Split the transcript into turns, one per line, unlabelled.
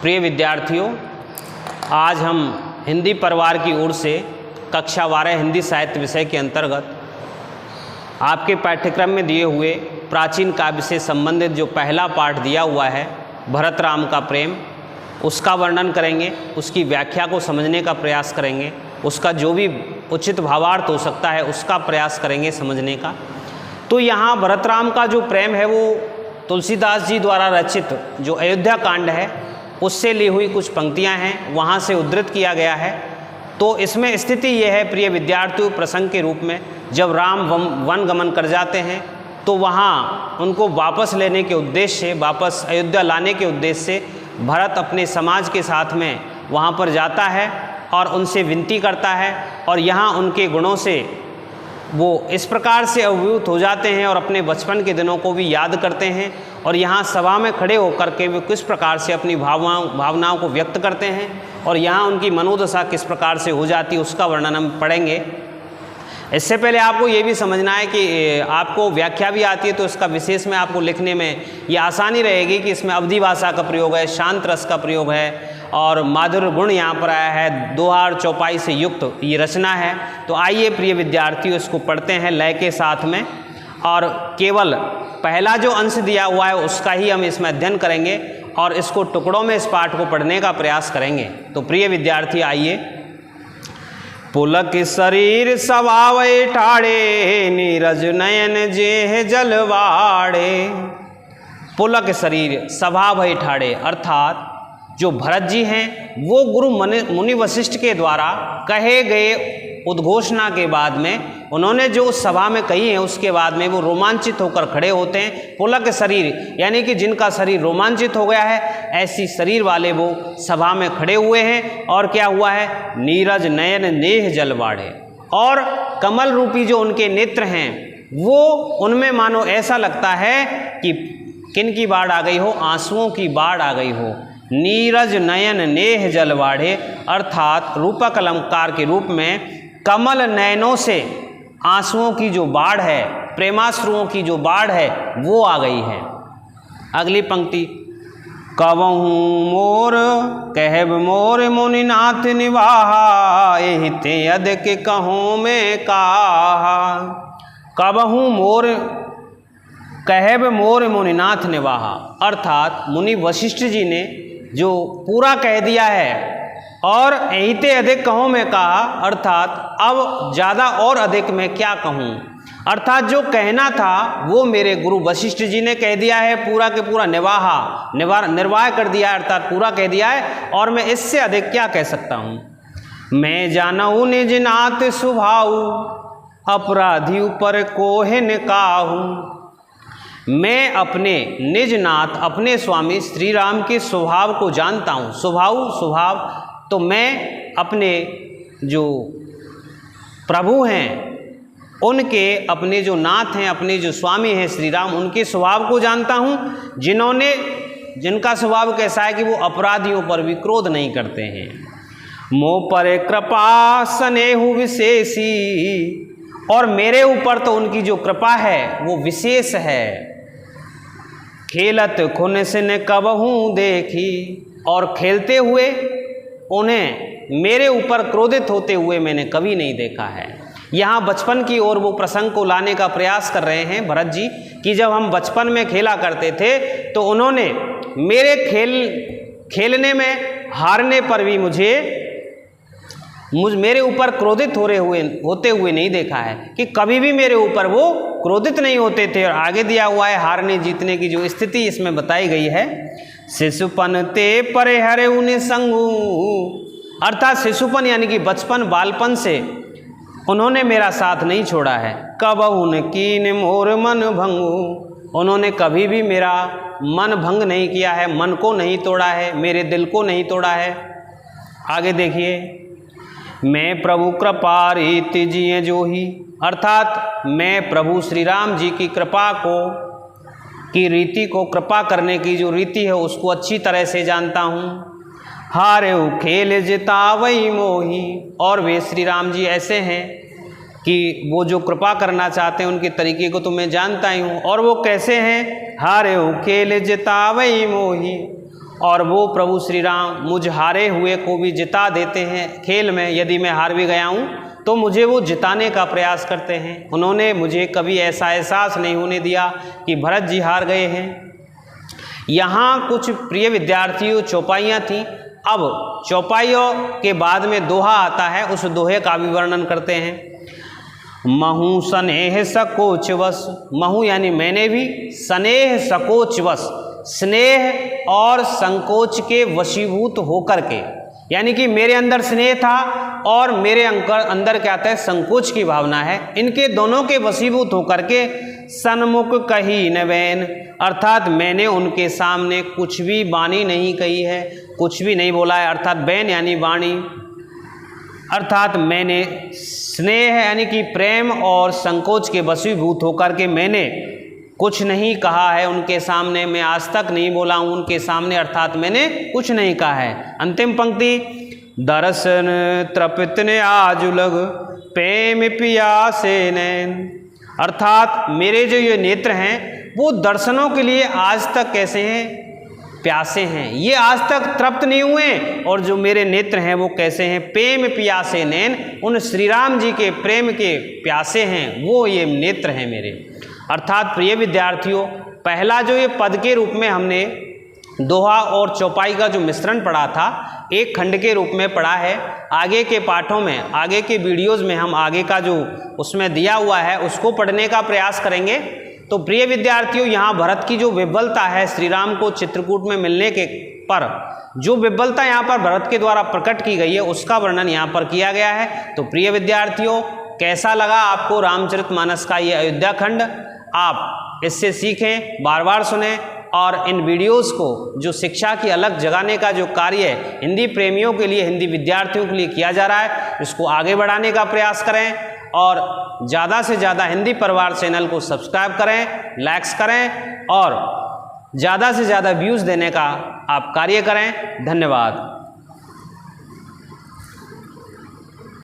प्रिय विद्यार्थियों, आज हम हिंदी परिवार की ओर से कक्षा 12 हिंदी साहित्य विषय के अंतर्गत आपके पाठ्यक्रम में दिए हुए प्राचीन काव्य से संबंधित जो पहला पाठ दिया हुआ है भरत राम का प्रेम, उसका वर्णन करेंगे, उसकी व्याख्या को समझने का प्रयास करेंगे, उसका जो भी उचित भावार्थ हो सकता है उसका प्रयास करेंगे समझने का। तो यहाँ भरत राम का जो प्रेम है वो तुलसीदास जी द्वारा रचित जो अयोध्या कांड है उससे ली हुई कुछ पंक्तियाँ हैं, वहाँ से उद्धृत किया गया है। तो इसमें स्थिति ये है प्रिय विद्यार्थियों, प्रसंग के रूप में जब राम वन गमन कर जाते हैं तो वहाँ उनको वापस लेने के उद्देश्य से, वापस अयोध्या लाने के उद्देश्य से भरत अपने समाज के साथ में वहाँ पर जाता है और उनसे विनती करता है और यहाँ उनके गुणों से वो इस प्रकार से अभिभूत हो जाते हैं और अपने बचपन के दिनों को भी याद करते हैं और यहाँ सभा में खड़े होकर के वे किस प्रकार से अपनी भावनाओं को व्यक्त करते हैं और यहाँ उनकी मनोदशा किस प्रकार से हो जाती है उसका वर्णन हम पढ़ेंगे। इससे पहले आपको ये भी समझना है कि आपको व्याख्या भी आती है तो इसका विशेष में आपको लिखने में ये आसानी रहेगी कि इसमें अवधि भाषा का प्रयोग है, शांत रस का प्रयोग है और माधुर्य गुण यहाँ पर आया है, दोहा और चौपाई से युक्त ये रचना है। तो आइए प्रिय विद्यार्थियों इसको पढ़ते हैं लय के साथ में और केवल पहला जो अंश दिया हुआ है उसका ही हम इसमें अध्ययन करेंगे और इसको टुकड़ों में इस पाठ को पढ़ने का प्रयास करेंगे। तो प्रिय विद्यार्थी आइए। पुलक शरीर स्वभाव ठाड़े, नीरज नयन जेह जलवाड़े। पुलक शरीर स्वभाव ठाड़े अर्थात जो भरत जी हैं वो गुरु मुनि वशिष्ठ के द्वारा कहे गए उद्घोषणा के बाद में उन्होंने जो सभा में कही है उसके बाद में वो रोमांचित होकर खड़े होते हैं। पुलक शरीर यानी कि जिनका शरीर रोमांचित हो गया है, ऐसी शरीर वाले वो सभा में खड़े हुए हैं। और क्या हुआ है, नीरज नयन नेह जलवाड़े, और कमल रूपी जो उनके नेत्र हैं वो उनमें मानो ऐसा लगता है कि किन की बाढ़ आ गई हो, आंसुओं की बाढ़ आ गई हो। नीरज नयन नेह जलवाड़े अर्थात रूपक अलंकार के रूप में कमल नयनों से आंसुओं की जो बाढ़ है, प्रेमाश्रुओं की जो बाढ़ है वो आ गई है। अगली पंक्ति, कवहूँ मोर कहब मोर मुनिनाथ निवाहा, एहि ते अध के कहूँ में काहा। कवहूँ मोर कहब मोर मुनिनाथ निवाहा अर्थात मुनि वशिष्ठ जी ने जो पूरा कह दिया है और एहिते अधिक कहूँ में कहा अर्थात अब ज़्यादा और अधिक मैं क्या कहूँ, अर्थात जो कहना था वो मेरे गुरु वशिष्ठ जी ने कह दिया है, पूरा के पूरा निर्वाह कर दिया है अर्थात पूरा कह दिया है और मैं इससे अधिक क्या कह सकता हूँ। मैं जानऊ निज नाथ सुभाऊ, अपराधी ऊपर कोहिन काहू। मैं अपने निज नाथ अपने स्वामी श्री राम के स्वभाव को जानता हूँ। स्वभाव तो मैं अपने जो प्रभु हैं उनके, अपने जो नाथ हैं, अपने जो स्वामी हैं श्री राम, उनके स्वभाव को जानता हूँ, जिनका स्वभाव कैसा है कि वो अपराधियों पर भी क्रोध नहीं करते हैं। मोह पर कृपा स्नेहु विशेषी, और मेरे ऊपर तो उनकी जो कृपा है वो विशेष है। खेलत खुन सिन कबहूँ देखी, और खेलते हुए उन्हें मेरे ऊपर क्रोधित होते हुए मैंने कभी नहीं देखा है। यहाँ बचपन की ओर वो प्रसंग को लाने का प्रयास कर रहे हैं भरत जी कि जब हम बचपन में खेला करते थे तो उन्होंने मेरे खेलने में हारने पर भी मेरे ऊपर क्रोधित होते हुए नहीं देखा है, कि कभी भी मेरे ऊपर वो क्रोधित नहीं होते थे। और आगे दिया हुआ है हारने जीतने की जो स्थिति इसमें बताई गई है, शिशुपन ते परे हरे उन्हें संगू, अर्थात शिशुपन यानी कि बचपन बालपन से उन्होंने मेरा साथ नहीं छोड़ा है। कबहुन कीन मोर मन भंगू, उन्होंने कभी भी मेरा मन भंग नहीं किया है, मन को नहीं तोड़ा है, मेरे दिल को नहीं तोड़ा है। आगे देखिए, मैं प्रभु कृपा रीति जिये जो ही, अर्थात मैं प्रभु श्री राम जी की कृपा की रीति को, कृपा करने की जो रीति है उसको अच्छी तरह से जानता हूँ। हारे खेल जितावई मोही, और वे श्री राम जी ऐसे हैं कि वो जो कृपा करना चाहते हैं उनके तरीके को तो मैं जानता ही हूँ। और वो कैसे हैं, हारे खेल जितावई मोही, और वो प्रभु श्री राम मुझ हारे हुए को भी जिता देते हैं खेल में। यदि मैं हार भी गया हूँ तो मुझे वो जिताने का प्रयास करते हैं। उन्होंने मुझे कभी ऐसा एहसास नहीं होने दिया कि भरत जी हार गए हैं। यहाँ कुछ प्रिय विद्यार्थियों चौपाइयाँ थीं। अब चौपाइयों के बाद में दोहा आता है, उस दोहे का भी वर्णन करते हैं। महु स्नेह सकोच वश, महु यानी मैंने भी, स्नेह सकोच वश, स्नेह और संकोच के वशीभूत होकर के, यानी कि मेरे अंदर स्नेह था और मेरे अंदर क्या था, संकोच की भावना है। इनके दोनों के वशीभूत होकर के सन्मुख कही न बैन, अर्थात मैंने उनके सामने कुछ भी वाणी नहीं कही है, कुछ भी नहीं बोला है। अर्थात बैन यानी वाणी, अर्थात मैंने स्नेह यानी कि प्रेम और संकोच के वशीभूत होकर के मैंने कुछ नहीं कहा है उनके सामने, मैं आज तक नहीं बोला हूँ उनके सामने, अर्थात मैंने कुछ नहीं कहा है। अंतिम पंक्ति, दर्शन तृपित ने आज लग प्रेम पियासे नैन, अर्थात मेरे जो ये नेत्र हैं वो दर्शनों के लिए आज तक कैसे हैं, प्यासे हैं, ये आज तक तृप्त नहीं हुए। और जो मेरे नेत्र हैं वो कैसे हैं, प्रेम पियासे नैन, उन श्री राम जी के प्रेम के प्यासे हैं वो ये नेत्र हैं मेरे। अर्थात प्रिय विद्यार्थियों, पहला जो ये पद के रूप में हमने दोहा और चौपाई का जो मिश्रण पढ़ा था, एक खंड के रूप में पढ़ा है। आगे के पाठों में, आगे के वीडियोज़ में हम आगे का जो उसमें दिया हुआ है उसको पढ़ने का प्रयास करेंगे। तो प्रिय विद्यार्थियों, यहाँ भरत की जो विह्वलता है श्री राम को चित्रकूट में मिलने के पर, जो विह्वलता यहाँ पर भरत के द्वारा प्रकट की गई है उसका वर्णन यहाँ पर किया गया है। तो प्रिय विद्यार्थियों, कैसा लगा आपको रामचरितमानस का ये अयोध्या खंड? आप इससे सीखें, बार बार सुनें और इन वीडियोस को जो शिक्षा की अलग जगाने का जो कार्य हिंदी प्रेमियों के लिए, हिंदी विद्यार्थियों के लिए किया जा रहा है, इसको आगे बढ़ाने का प्रयास करें और ज़्यादा से ज़्यादा हिंदी परिवार चैनल को सब्सक्राइब करें, लाइक्स करें और ज़्यादा से ज़्यादा व्यूज़ देने का आप कार्य करें। धन्यवाद।